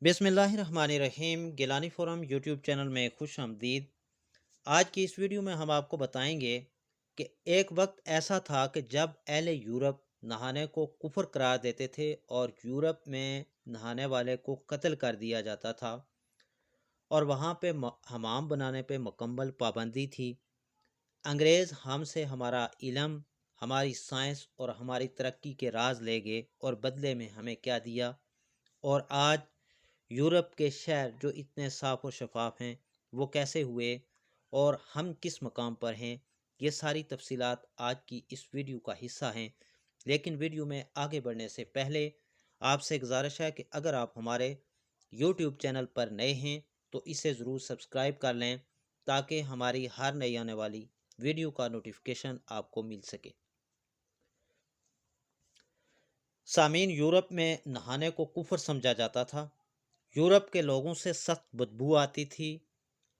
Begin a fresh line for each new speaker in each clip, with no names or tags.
बिस्मिल्लाहिर्रहमानिर्रहीम। Gilani forum YouTube channel में खुश आमदीद। आज की इस वीडियो में हम आपको बताएंगे कि एक वक्त ऐसा था कि जब अहले यूरोप नहाने को कुफर करार देते थे और यूरोप में नहाने वाले को कत्ल कर दिया जाता था और वहाँ पे हमाम बनाने पे मुकम्मल पाबंदी थी। अंग्रेज़ हमसे हमारा इल्म, हमारी साइंस और हमारी तरक्की के राज ले गए और बदले में हमें क्या दिया। और आज यूरोप के शहर जो इतने साफ़ और शफाफ हैं वो कैसे हुए और हम किस मकाम पर हैं, ये सारी तफसीलात आज की इस वीडियो का हिस्सा हैं। लेकिन वीडियो में आगे बढ़ने से पहले आपसे गुजारिश है कि अगर आप हमारे यूट्यूब चैनल पर नए हैं तो इसे ज़रूर सब्सक्राइब कर लें ताकि हमारी हर नई आने वाली वीडियो का नोटिफिकेशन आपको मिल सके। सामीन, यूरोप में नहाने को कुफर समझा जाता था। यूरोप के लोगों से सख्त बदबू आती थी।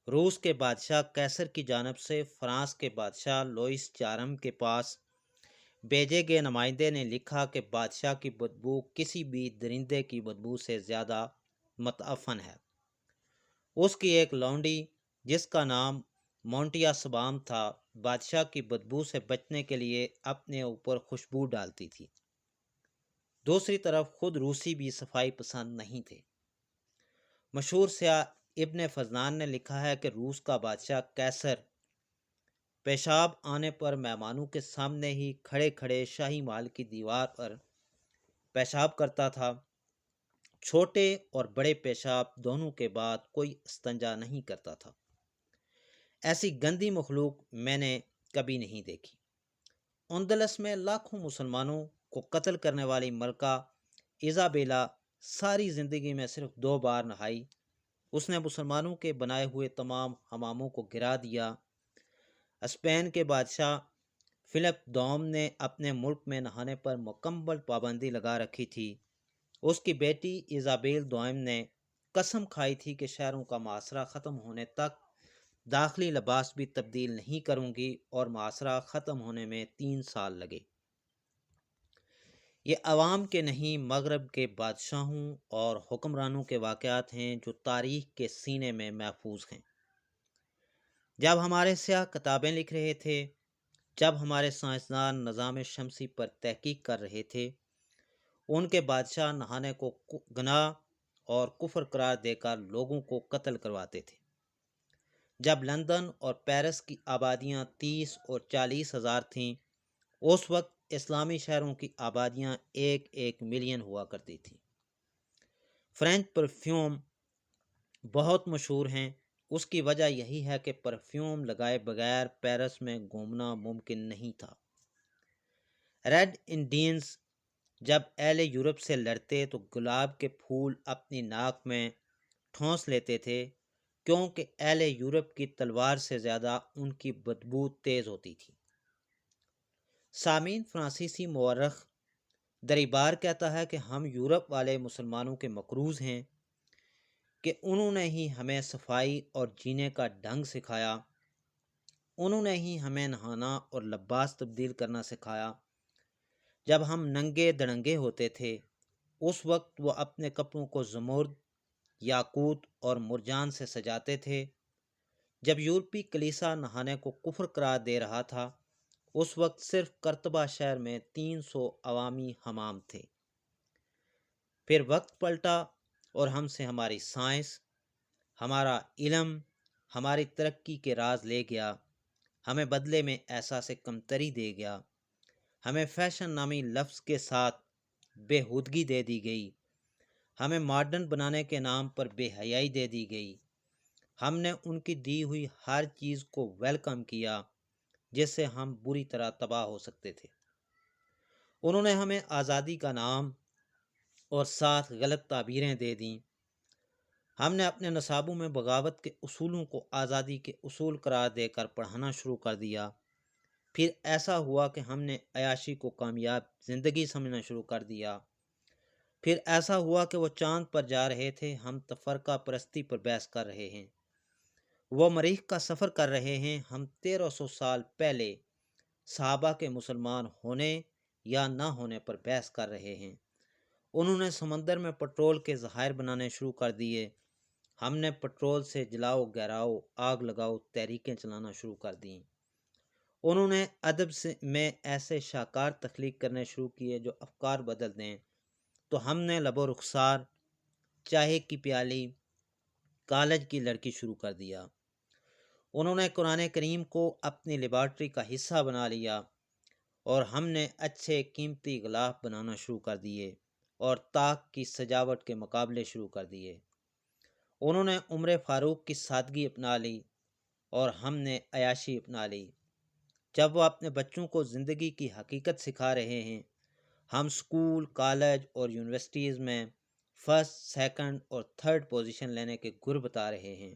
रूस के बादशाह कैसर की जानब से फ्रांस के बादशाह लोइस चारम के पास भेजे गए नुमाइंदे ने लिखा कि बादशाह की बदबू किसी भी दरिंदे की बदबू से ज़्यादा मतअफन है। उसकी एक लौंडी जिसका नाम मोंटिया सबाम था, बादशाह की बदबू से बचने के लिए अपने ऊपर खुशबू डालती थी। दूसरी तरफ खुद रूसी भी सफाई पसंद नहीं थे। मशहूर स्याह इब्न फजलान ने लिखा है कि रूस का बादशाह कैसर पेशाब आने पर मेहमानों के सामने ही खड़े खड़े शाही महल की दीवार पर पेशाब करता था। छोटे और बड़े पेशाब दोनों के बाद कोई इस्तंजा नहीं करता था। ऐसी गंदी मखलूक मैंने कभी नहीं देखी। उंदलस में लाखों मुसलमानों को कत्ल करने वाली मलका इजाबेला सारी ज़िंदगी में सिर्फ 2 बार नहाई। उसने मुसलमानों के बनाए हुए तमाम हमामों को गिरा दिया। स्पेन के बादशाह फिलिप दोम ने अपने मुल्क में नहाने पर मुकम्मल पाबंदी लगा रखी थी। उसकी बेटी इजाबेल दोम ने कसम खाई थी कि शहरों का मुआसरा ख़त्म होने तक दाखिली लिबास भी तब्दील नहीं करूंगी और मुआसरा ख़त्म होने में 3 साल लगे। ये अवाम के नहीं मगरब के बादशाहों और हुक्मरानों के वाक़यात हैं जो तारीख़ के सीने में महफूज हैं। जब हमारे स्याह किताबें लिख रहे थे, जब हमारे साइंसदान निज़ाम शमसी पर तहकीक कर रहे थे, उनके बादशाह नहाने को गुनाह और कुफर करार देकर लोगों को कत्ल करवाते थे। जब लंदन और पेरिस की आबादियाँ 30 और 40 हज़ार थीं, उस वक्त इस्लामी शहरों की आबादियाँ 1-1 मिलियन हुआ करती थीं। फ्रेंच परफ्यूम बहुत मशहूर हैं। उसकी वजह यही है कि परफ्यूम लगाए बगैर पेरिस में घूमना मुमकिन नहीं था। रेड इंडियंस जब अहले यूरोप से लड़ते तो गुलाब के फूल अपनी नाक में ठोंस लेते थे, क्योंकि अहले यूरोप की तलवार से ज़्यादा उनकी बदबू तेज़ होती थी। सामीन, फ्रांसीसी मौरख दरीबार कहता है कि हम यूरोप वाले मुसलमानों के मकरूज़ हैं कि उन्होंने ही हमें सफाई और जीने का ढंग सिखाया। उन्होंने ही हमें नहाना और लिबास तब्दील करना सिखाया। जब हम नंगे दड़ंगे होते थे, उस वक्त वो अपने कपड़ों को ज़मुर्द, याकूत और मुरजान से सजाते थे। जब यूरोपी कलीसा नहाने को कुफ्र करार दे रहा था, उस वक्त सिर्फ करतबा शहर में 300 अवामी हमाम थे। फिर वक्त पलटा और हमसे हमारी साइंस, हमारा इल्म, हमारी तरक्की के राज ले गया। हमें बदले में एहसास कमतरी दे गया। हमें फैशन नामी लफ्ज़ के साथ बेहूदगी दे दी गई। हमें मॉडर्न बनाने के नाम पर बेहयाई दे दी गई। हमने उनकी दी हुई हर चीज़ को वेलकम किया जिससे हम बुरी तरह तबाह हो सकते थे। उन्होंने हमें आज़ादी का नाम और साथ गलत ताबीरें दे दी। हमने अपने नसाबों में बगावत के उसूलों को आज़ादी के उसूल करार देकर पढ़ाना शुरू कर दिया। फिर ऐसा हुआ कि हमने अयाशी को कामयाब ज़िंदगी समझना शुरू कर दिया। फिर ऐसा हुआ कि वो चाँद पर जा रहे थे, हम तफरका परस्ती पर बहस कर रहे हैं। वो मरीख का सफ़र कर रहे हैं, हम 1300 साल पहले सहाबा के मुसलमान होने या ना होने पर बहस कर रहे हैं। انہوں نے سمندر میں پٹرول کے ذخائر بنانے شروع کر دیے۔ ہم نے پٹرول سے جلاؤ گہراؤ آگ لگاؤ تحریکیں چلانا شروع کر دیں۔ انہوں نے ادب میں ایسے شاہکار تخلیق کرنے شروع کیے جو افکار بدل دیں، تو ہم نے لب و رخسار، چائے کی پیالی، کالج کی لڑکی شروع کر دیا۔ انہوں نے قرآن کریم کو اپنی لیبارٹری کا حصہ بنا لیا، اور ہم نے اچھے قیمتی غلاف بنانا شروع کر دیے اور طاق کی سجاوٹ کے مقابلے شروع کر دیے۔ انہوں نے عمر فاروق کی سادگی اپنا لی، اور ہم نے عیاشی اپنا لی۔ جب وہ اپنے بچوں کو زندگی کی حقیقت سکھا رہے ہیں، ہم اسکول، کالج اور یونیورسٹیز میں فرسٹ، سیکنڈ اور تھرڈ پوزیشن لینے کے گر بتا رہے ہیں۔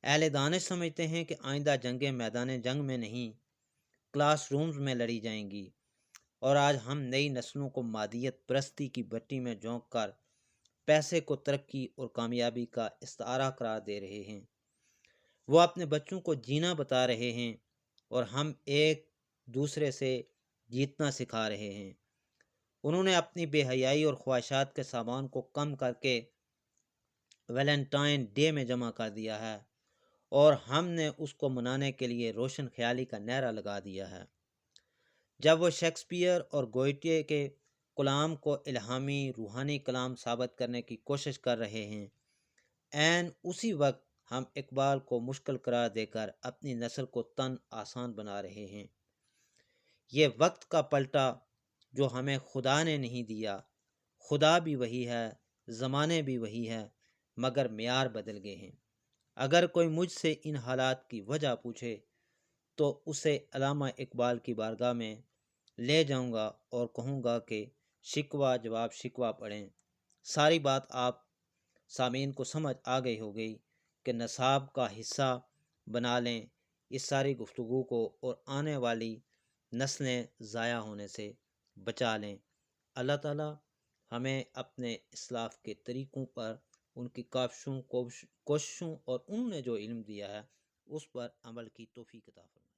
اہل دانش سمجھتے ہیں کہ آئندہ جنگیں میدان جنگ میں نہیں، کلاس رومز میں لڑی جائیں گی، اور آج ہم نئی نسلوں کو مادیت پرستی کی بھٹی میں جھونک کر پیسے کو ترقی اور کامیابی کا استعارہ قرار دے رہے ہیں۔ وہ اپنے بچوں کو جینا بتا رہے ہیں، اور ہم ایک دوسرے سے جیتنا سکھا رہے ہیں۔ انہوں نے اپنی بے حیائی اور خواہشات کے سامان کو کم کر کے ویلنٹائن ڈے میں جمع کر دیا ہے، اور ہم نے اس کو منانے کے لیے روشن خیالی کا نعرہ لگا دیا ہے۔ جب وہ شیکسپیئر اور گوئٹے کے کلام کو الہامی روحانی کلام ثابت کرنے کی کوشش کر رہے ہیں، عین اسی وقت ہم اقبال کو مشکل قرار دے کر اپنی نسل کو تن آسان بنا رہے ہیں۔ یہ وقت کا پلٹا جو ہمیں خدا نے نہیں دیا۔ خدا بھی وہی ہے، زمانے بھی وہی ہے، مگر معیار بدل گئے ہیں۔ اگر کوئی مجھ سے ان حالات کی وجہ پوچھے تو اسے علامہ اقبال کی بارگاہ میں لے جاؤں گا اور کہوں گا کہ شکوہ جواب شکوہ پڑھیں۔ ساری بات آپ سامعین کو سمجھ آ گئی ہوگی کہ نصاب کا حصہ بنا لیں اس ساری گفتگو کو، اور آنے والی نسلیں ضائع ہونے سے بچا لیں۔ اللہ تعالیٰ ہمیں اپنے اسلاف کے طریقوں پر، ان کی کاوشوں کوششوں اور انہوں نے جو علم دیا ہے اس پر عمل کی توفیق عطا فرمائے۔